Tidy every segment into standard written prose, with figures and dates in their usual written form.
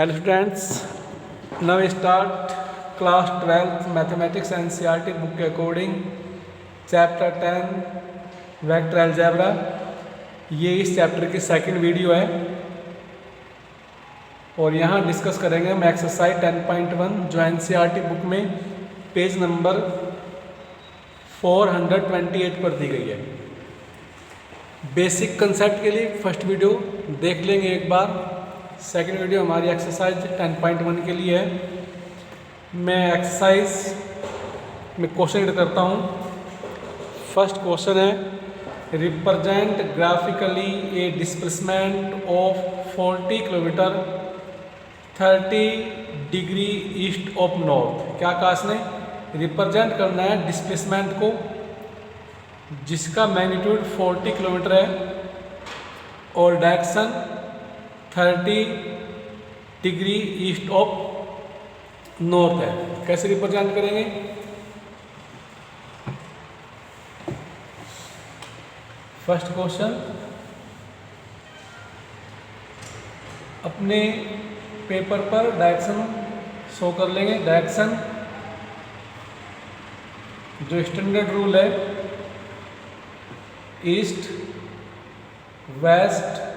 Hello students, now we start class 12th mathematics NCERT book according chapter 10 vector algebra। ये इस chapter की second video है और यहाँ डिस्कस करेंगे हम एक्सरसाइज 10.1 जो NCERT बुक में पेज नंबर 428 पर दी गई है। बेसिक कंसेप्ट के लिए फर्स्ट वीडियो देख लेंगे एक बार। सेकंड वीडियो हमारी एक्सरसाइज 10.1 के लिए है। मैं एक्सरसाइज में क्वेश्चन रीड करता हूँ। फर्स्ट क्वेश्चन है represent graphically A displacement of 40 kilometre 30 degree east of north. क्या कहा इसने? रिप्रेजेंट करना है डिस्प्लेसमेंट को जिसका मैग्नीट्यूड 40 किलोमीटर है और direction 30 degree east of north है। कैसे रिप्रेजेंट करेंगे? फर्स्ट क्वेश्चन, अपने पेपर पर डायरेक्शन शो कर लेंगे। डायरेक्शन जो स्टैंडर्ड रूल है east west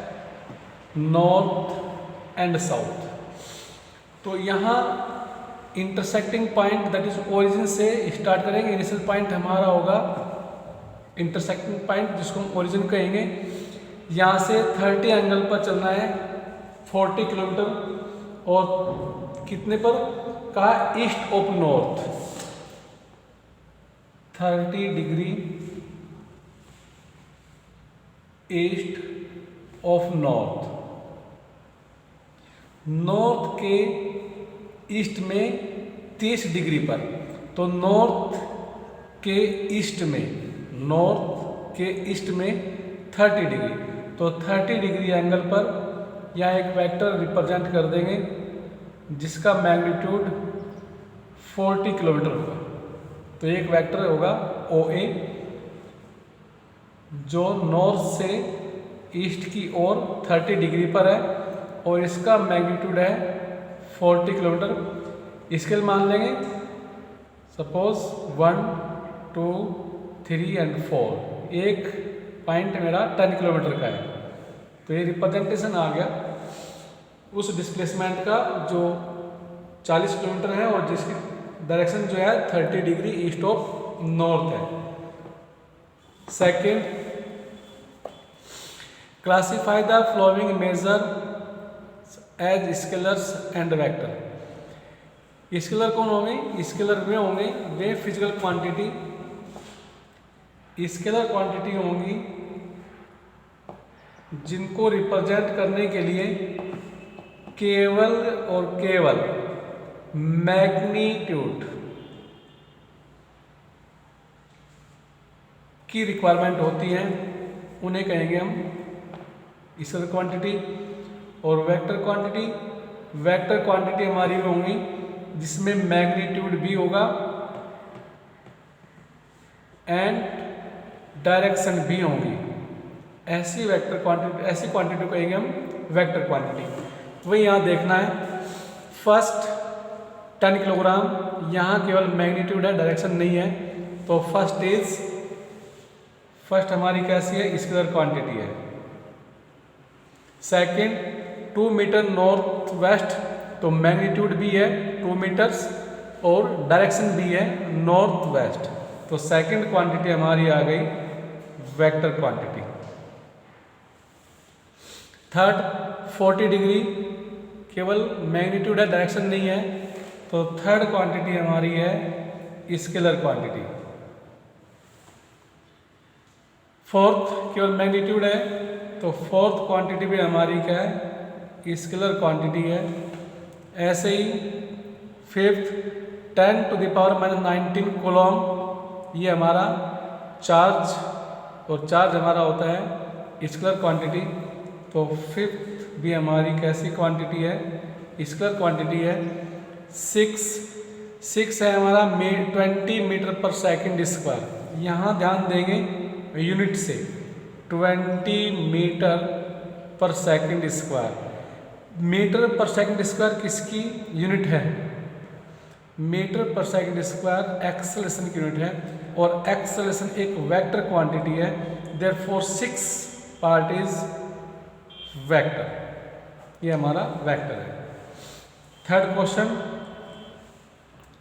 north and south. तो यहाँ intersecting point that is origin से स्टार्ट करेंगे। इनिशियल पॉइंट हमारा होगा इंटरसेक्टिंग पॉइंट जिसको हम ओरिजिन कहेंगे। यहाँ से 30 एंगल पर चलना है 40 किलोमीटर और कितने पर कहा? East of north 30 degree east of north. North के ईस्ट में 30 डिग्री पर, तो नॉर्थ के ईस्ट में 30 डिग्री, तो 30 डिग्री एंगल पर यहाँ एक वेक्टर रिप्रेजेंट कर देंगे जिसका मैग्नीट्यूड 40 किलोमीटर होगा। तो एक वेक्टर होगा OA जो नॉर्थ से ईस्ट की ओर 30 डिग्री पर है और इसका मैग्नीट्यूड है 40 किलोमीटर। स्केल मान लेंगे, सपोज 1 2 3 और 4। एक पॉइंट मेरा 10 किलोमीटर का है, तो ये रिप्रेजेंटेशन आ गया उस डिस्प्लेसमेंट का जो 40 किलोमीटर है और जिसकी डायरेक्शन जो है 30 डिग्री ईस्ट ऑफ नॉर्थ है। Second, classify the following measure as scalars and vector. Scalar कौन होंगे? स्केलर वे होंगे वे फिजिकल क्वांटिटी। स्केलर क्वांटिटी होंगी जिनको रिप्रेजेंट करने के लिए केवल और केवल मैग्नीट्यूड की रिक्वायरमेंट होती है, उन्हें कहेंगे हम स्केलर क्वांटिटी। और वेक्टर क्वांटिटी हमारी होंगी जिसमें मैग्नीट्यूड भी होगा एंड डायरेक्शन भी होंगी। ऐसी क्वांटिटी को कहेंगे हम वेक्टर क्वांटिटी। वही यहाँ देखना है। फर्स्ट 10 किलोग्राम, यहाँ केवल मैग्नीट्यूड है, डायरेक्शन नहीं है, तो फर्स्ट हमारी कैसी है? स्केलर क्वांटिटी है। सेकंड 2 मीटर नॉर्थ वेस्ट, तो मैग्नीट्यूड भी है 2 मीटर्स और डायरेक्शन भी है नॉर्थ वेस्ट, तो सेकंड क्वांटिटी हमारी आ गई वेक्टर क्वांटिटी। थर्ड 40 डिग्री, केवल मैग्नीट्यूड है, डायरेक्शन नहीं है, तो थर्ड क्वांटिटी हमारी है स्केलर क्वांटिटी। फोर्थ केवल मैग्नीट्यूड है, तो फोर्थ क्वांटिटी भी हमारी क्या है? स्केलर क्वांटिटी है। ऐसे ही fifth 10 to the power -19 coulomb, ये हमारा चार्ज, और चार्ज हमारा होता है स्केलर क्वांटिटी, तो फिफ्थ भी हमारी कैसी क्वांटिटी है? स्केलर क्वांटिटी है। सिक्स है हमारा 20 मीटर पर सेकंड स्क्वायर। यहाँ ध्यान देंगे यूनिट से 20 मीटर पर सेकंड स्क्वायर। मीटर पर सेकंड स्क्वायर किसकी यूनिट है? मीटर पर सेकंड स्क्वायर एक्सेलरेशन की यूनिट है और एक्सेलरेशन एक वेक्टर क्वांटिटी है, देयरफॉर 6 पार्ट इज वेक्टर, ये हमारा वेक्टर है। Third question,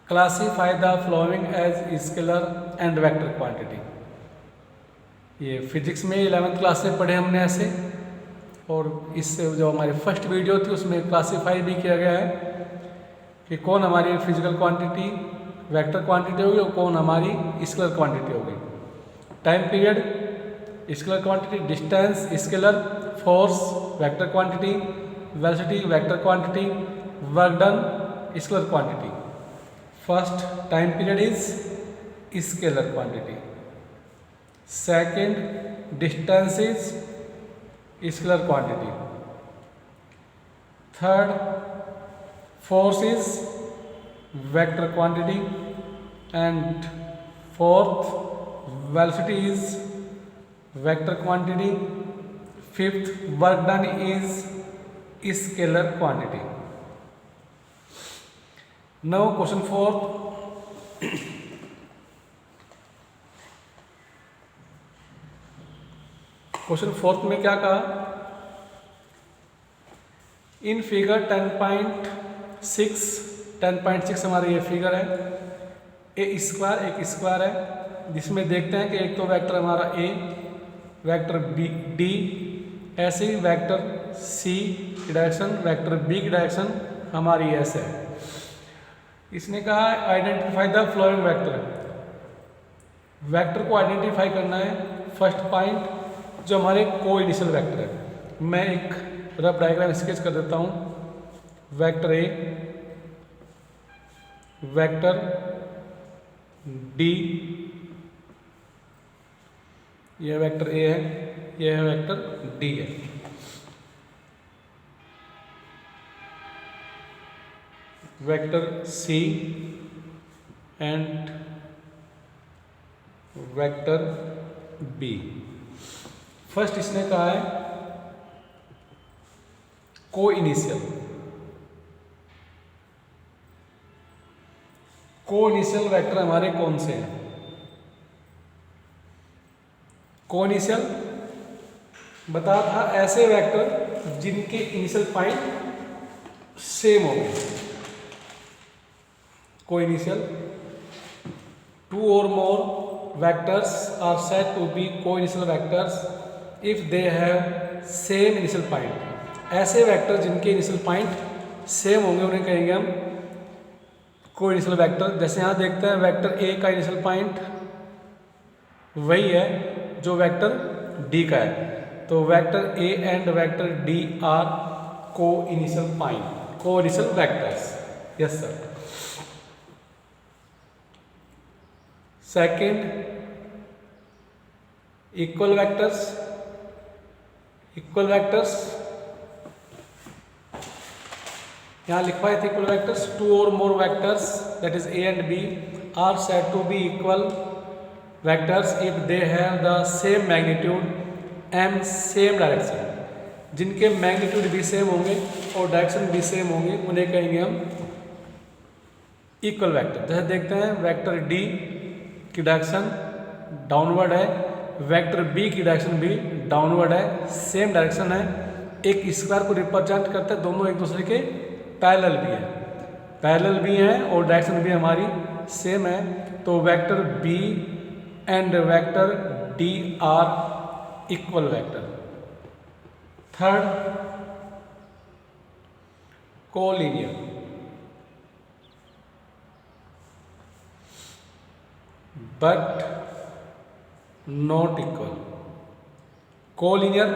classify the following as scalar and vector quantity. ये फिजिक्स में 11th क्लास में पढ़े हमने ऐसे, और इससे जो हमारी फर्स्ट वीडियो थी उसमें क्लासीफाई भी किया गया है कि कौन हमारी फिजिकल क्वांटिटी वेक्टर क्वांटिटी होगी और कौन हमारी स्केलर क्वांटिटी होगी। Time period scalar quantity, distance scalar, force vector quantity, velocity vector quantity, work done scalar quantity. First time period is scalar quantity, second distance is scalar quantity, third force is vector quantity, and fourth velocity is vector quantity, fifth work done is scalar quantity. Now question 4, question 4 में क्या कहा? In figure 10.6 हमारा ये figure है, ए square एक square है, जिसमें देखते हैं कि एक तो वेक्टर हमारा ए, वेक्टर बी डी, ऐसे ही वेक्टर सी की डायरेक्शन, वेक्टर बी की डायरेक्शन हमारी ऐसे है। इसने कहा identify the flowing vector. Vector को आइडेंटिफाई करना है। फर्स्ट पॉइंट जो हमारे को इनिशियल वेक्टर है, मैं एक रफ डायग्राम स्केच कर देता हूँ। वेक्टर ए, वेक्टर डी, यह वेक्टर ए है, यह वेक्टर डी है। Vector C and vector B. First इसने कहा है को इनिशियल। को इनिशियल वेक्टर हमारे कौन से हैं? को इनिशियल बता था ऐसे वेक्टर जिनके इनिशियल पॉइंट सेम होंगे। को इनिशियल, टू और more vectors are said to be coinitial vectors if they have same initial point. ऐसे वेक्टर जिनके इनिशियल पॉइंट सेम होंगे उन्हें कहेंगे हम को इनिशियल वेक्टर। जैसे यहाँ देखते हैं वेक्टर ए का इनिशियल पॉइंट वही है जो वेक्टर डी का है, तो vector A and vector D are coinitial point, coinitial vectors. Yes sir. Second equal vectors. Equal vectors यहाँ लिखवाए थे इक्वल वेक्टर्स, टू और more vectors that is A and B are said to be equal vectors if they have the same magnitude and same direction. जिनके magnitude भी same होंगे और direction भी same होंगे उन्हें कहेंगे हम इक्वल वेक्टर। जैसे देखते हैं वेक्टर डी की डायरेक्शन डाउनवर्ड है, वेक्टर बी की डायरेक्शन भी डाउनवर्ड है, सेम डायरेक्शन है, एक स्क्वायर को रिप्रेजेंट करते हैं, दोनों एक दूसरे के पैरेलल भी है, पैरेलल भी हैं और डायरेक्शन भी हमारी सेम है, तो vector B and vector D are equal vector. Third collinear. But not equal. Collinear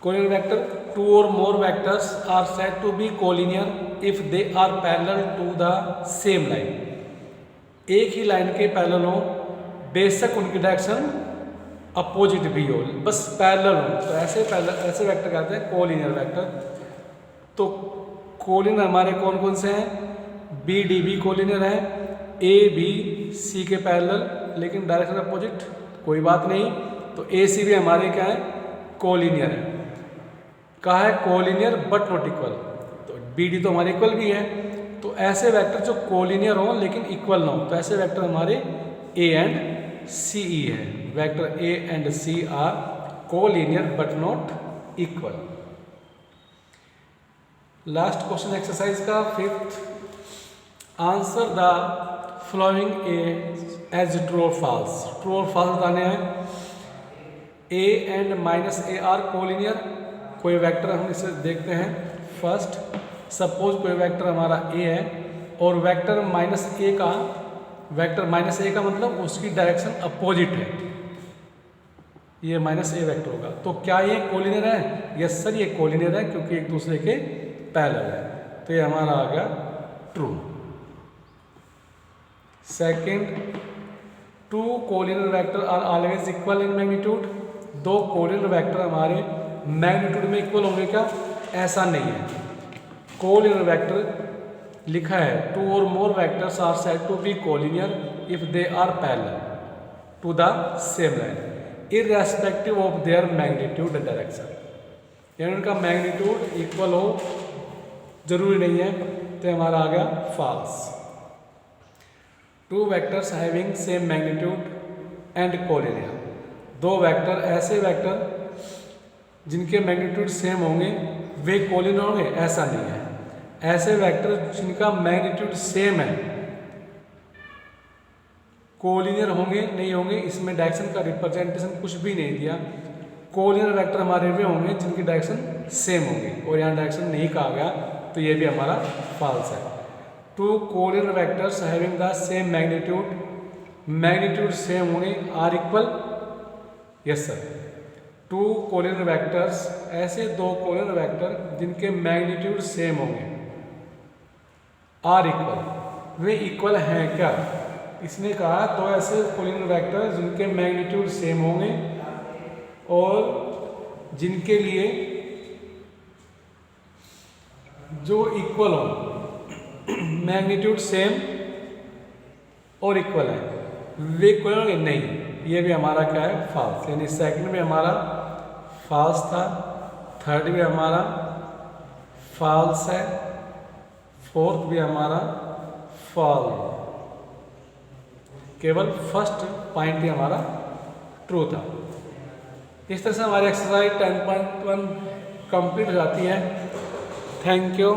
collinear vector, two और more vectors are said to be collinear if they are parallel to the same line. एक ही line के parallel हो, बेशक उनकी direction opposite भी हो, बस पैरेलल हो, तो ऐसे वेक्टर कहते हैं कोलिनियर वेक्टर। तो कोलिनियर हमारे कौन कौन से हैं? बी डी भी कोलिनियर है, ए बी सी के पैरेलल लेकिन डायरेक्शन अपोजिट, कोई बात नहीं। तो ए सी बी हमारे क्या है, कोलिनियर है। कहा है कोलिनियर बट नॉट इक्वल, तो बी डी तो हमारे इक्वल भी है। तो ऐसे वेक्टर जो कोलिनियर हो लेकिन इक्वल ना हो, तो ऐसे वेक्टर हमारे ए एंड सी ई है। Vector A and C are collinear but not equal. Last question exercise का 5th, answer the following as true और फॉल्स। ट्रू और फॉल्स बताने हैं। A and minus A are collinear, कोई vector हम इसे देखते हैं। फर्स्ट, सपोज कोई वेक्टर हमारा ए है और वेक्टर माइनस ए का मतलब उसकी डायरेक्शन अपोजिट है, ये माइनस ए वेक्टर होगा। तो क्या ये कोलिनियर है? यस सर, ये कोलिनियर है क्योंकि एक दूसरे के पैरेलल है। तो ये हमारा आ गया true. Second, two collinear vector are always equal in magnitude. दो कोलिनियर वेक्टर हमारे मैग्नीट्यूड में इक्वल होंगे क्या? ऐसा नहीं है। कोलिनियर वेक्टर लिखा है, टू और more vectors are said to be collinear if they are parallel to the same line irrespective of their magnitude and direction. यानी उनका मैग्नीट्यूड इक्वल हो जरूरी नहीं है, तो हमारा आ गया false. Two vectors having same magnitude and collinear. दो वेक्टर, ऐसे वेक्टर जिनके मैग्नीट्यूड सेम होंगे वे कोलिनियर होंगे? ऐसा नहीं है। ऐसे वेक्टर जिनका मैग्नीट्यूड सेम है कोलिनियर होंगे नहीं होंगे, इसमें डायरेक्शन का रिप्रेजेंटेशन कुछ भी नहीं दिया। कोलिनियर वेक्टर हमारे वे होंगे जिनकी डायरेक्शन सेम होंगी, और यहाँ डायरेक्शन नहीं कहा गया, तो ये भी हमारा फॉल्स है। Two collinear vectors having the same magnitude same होंगे are equal? Yes sir. Two collinear vectors, ऐसे दो कोलिनियर वेक्टर जिनके मैग्नीट्यूड सेम होंगे आर इक्वल, वे इक्वल हैं क्या? इसने कहा दो ऐसे कोलिनियर वेक्टर जिनके मैग्नीट्यूड सेम होंगे और जिनके लिए जो इक्वल हो, मैग्नीट्यूड सेम और इक्वल है, वे इक्वल होंगे? नहीं, ये भी हमारा क्या है? फॉल्स। यानी सेकंड भी हमारा फॉल्स था, थर्ड भी हमारा फॉल्स है, फोर्थ भी हमारा फॉल्स। केवल फर्स्ट पॉइंट ही हमारा ट्रू था। इस तरह से हमारी एक्सरसाइज 10.1 कंप्लीट हो जाती है। Thank you.